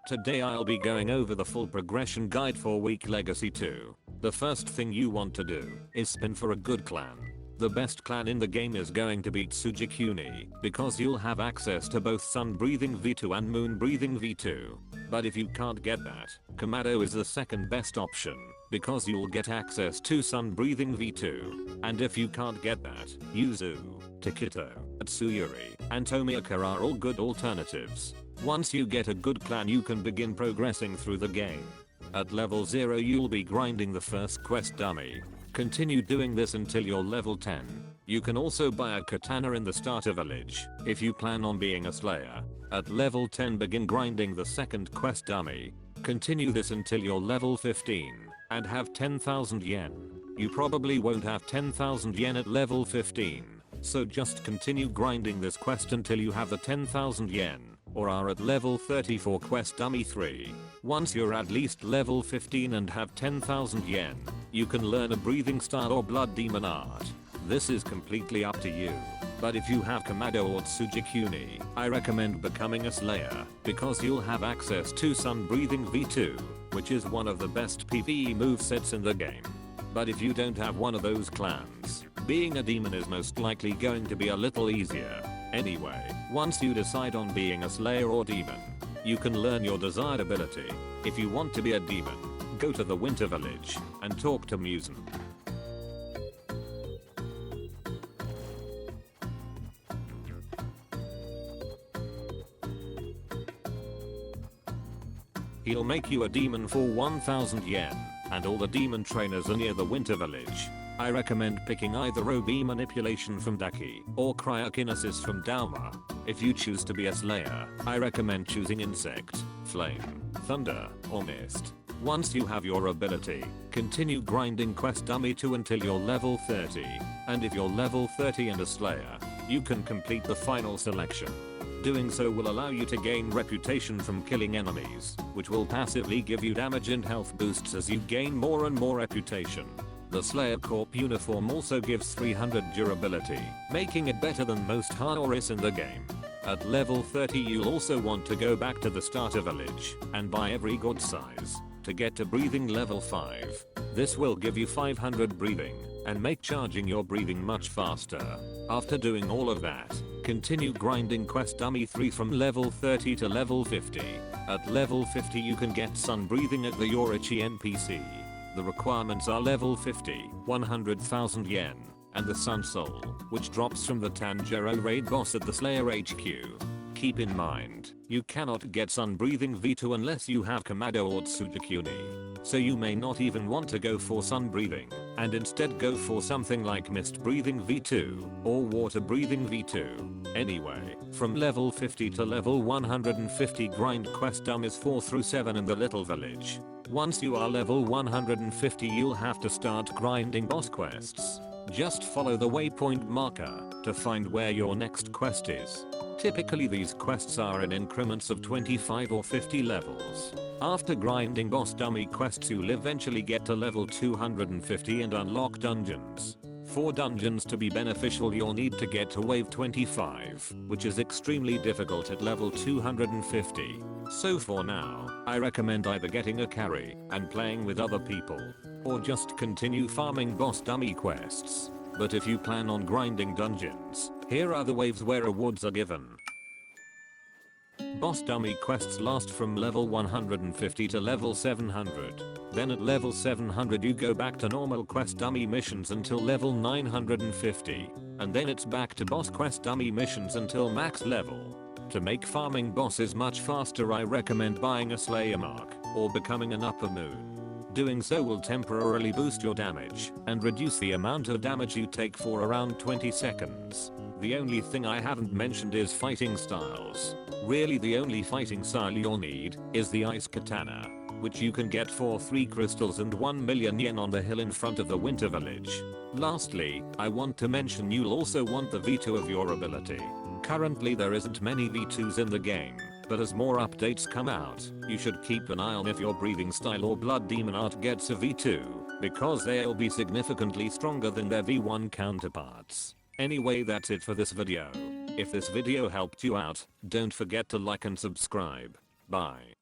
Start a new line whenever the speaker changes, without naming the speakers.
Today I'll be going over the full progression guide for Weak Legacy 2. The first thing you want to do is spin for a good clan. The best clan in the game is going to be Tsugikuni because you'll have access to both Sun Breathing V2 and Moon Breathing V2. But if you can't get that, Kamado is the second best option because you'll get access to Sun Breathing V2. And if you can't get that, Uzui, Tokito, Tsuyuri, and Tomioka are all good alternatives. Once you get a good clan you can begin progressing through the game. At level 0 you'll be grinding the first quest dummy. Continue doing this until you're level 10. You can also buy a katana in the starter village if you plan on being a slayer. At level 10 begin grinding the second quest dummy. Continue this until you're level 15 and have 10,000 yen. You probably won't have 10,000 yen at level 15, so just continue grinding this quest until you have the 10,000 yen or are at level 30 for quest dummy 3. Once you're at least level 15 and have 10,000 yen, you can learn a breathing style or blood demon art. This is completely up to you. But if you have Kamado or Tsugikuni, I recommend becoming a slayer because you'll have access to Sun Breathing V2, which is one of the best PvE movesets in the game. But if you don't have one of those clans, being a demon is most likely going to be a little easier. Anyway, once you decide on being a slayer or demon, you can learn your desired ability. If you want to be a demon, go to the winter village and talk to Muzan. He'll make you a demon for 1000 yen, and all the demon trainers are near the winter village. I recommend picking either OB manipulation from Daki or cryokinesis from Dauma. If you choose to be a slayer, I recommend choosing insect, flame, thunder, or mist. Once you have your ability, continue grinding quest dummy 2 until you're level 30, and if you're level 30 and a slayer, you can complete the final selection. Doing so will allow you to gain reputation from killing enemies, which will passively give you damage and health boosts as you gain more and more reputation. The Slayer Corp uniform also gives 300 durability, making it better than most Hanoris in the game. At level 30 you'll also want to go back to the starter village and buy every god size to get to breathing level 5. This will give you 500 breathing and make charging your breathing much faster. After doing all of that, continue grinding quest dummy 3 from level 30 to level 50. At level 50 you can get sun breathing at the Yorichi NPC. The requirements are level 50, 100,000 yen, and the Sun Soul, which drops from the Tanjiro raid boss at the Slayer HQ. Keep in mind, you cannot get Sun Breathing V2 unless you have Kamado or Tsugikuni, so you may not even want to go for Sun Breathing, and instead go for something like Mist Breathing V2, or Water Breathing V2. Anyway, from level 50 to level 150 grind quest dummies 4 through 7 in the little village. Once you are level 150 you'll have to start grinding boss quests. Just follow the waypoint marker to find where your next quest is. Typically these quests are in increments of 25 or 50 levels. After grinding boss dummy quests you'll eventually get to level 250 and unlock dungeons. For dungeons to be beneficial you'll need to get to wave 25, which is extremely difficult at level 250. So for now, I recommend either getting a carry and playing with other people, or just continue farming boss dummy quests. But if you plan on grinding dungeons, here are the waves where rewards are given. Boss dummy quests last from level 150 to level 700. Then at level 700 you go back to normal quest dummy missions until level 950. And then it's back to boss quest dummy missions until max level. To make farming bosses much faster I recommend buying a Slayer mark or becoming an upper moon. Doing so will temporarily boost your damage and reduce the amount of damage you take for around 20 seconds. The only thing I haven't mentioned is fighting styles. Really the only fighting style you'll need is the Ice Katana, which you can get for 3 crystals and 1 million yen on the hill in front of the winter village. Lastly, I want to mention you'll also want the V2 of your ability. Currently there isn't many V2s in the game, but as more updates come out, you should keep an eye on if your breathing style or blood demon art gets a V2, because they'll be significantly stronger than their V1 counterparts. Anyway that's it for this video. If this video helped you out, don't forget to like and subscribe. Bye.